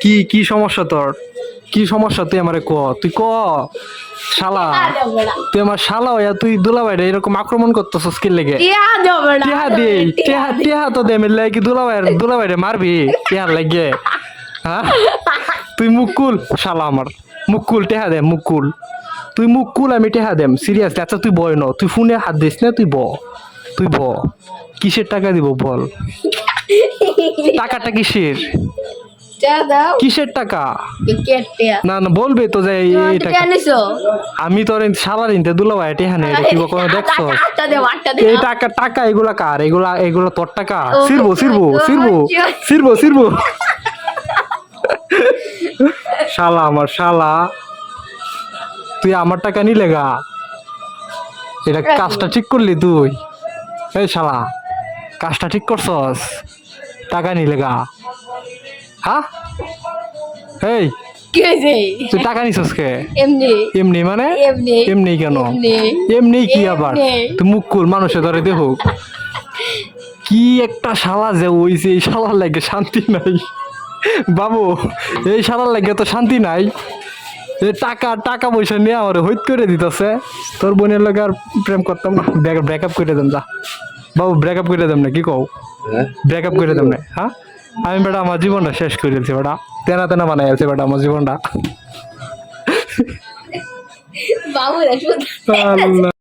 কি কি সমস্যা তোর? কি সমস্যা তুই আমারে ক, তুই ক। শালা, তুই আমার শালা হইয়া তুই দুলাভাইরে এরকম আক্রমণ করতেছস কি লেগে? টিহা দে, টিহা টিহা তো দে মিললে কি দুলাভাইরে মারবি টিহার লাগে? হ্যাঁ, তুই মুকুল শালা আমার, মুকুল টেহা দে মুকুল, তুই মুকুল আমি টেহা দেম সিরিয়াসলি। আচ্ছা তুই বয় ন, তুই ফোনে হাত দিস না, তুই ব, তুই ব। কিসের টাকা দিব বল? টাকাটা কিসের? কিসের টাকা? না না বলবে তো যে এই টাকা আমি তোর শালার ইনতে দুলাভাই টেহা নেই, এটা কি কখনো দেখছো? এই টাকা টাকা এগুলা কার? এগুলা এগুলা তোর টাকা? সিরবো সিরবো সিরবো সিরবো সিরবো শালা আমার শালা, তুই আমার টাকা নিলে গা? এটা কাজটা ঠিক করলি তুই? এই শালা, কাজটা ঠিক করছস? টাকা নিলে গা? হ্যাঁ, এই তুই টাকা নিছস কে? এমনি মানে? এমনি কেন? এমনি কি আবার? তুই মুখ খুল, মানুষে ধরে দেখুক। কি একটা শালা যে হইছে, এই শালার লাগে শান্তি নাই বাবু, এই শালার লাগে তো শান্তি নাই। টাকা টাকা পয়সা নিয়ে আমার হইত করে দিতেছে। তোর বোনের লোক আর প্রেম করতাম না, ব্রেকআপ করে দেন যা বাবু, ব্রেকআপ করে দেন না, কি কও? ব্রেকআপ করে দেন না? হ্যাঁ, আমি বেটা আমার জীবনটা শেষ করে দিয়েছি বেটা, তেনা তেনা বানাই আছে বেটা আমার জীবনটা। আল্লাহ।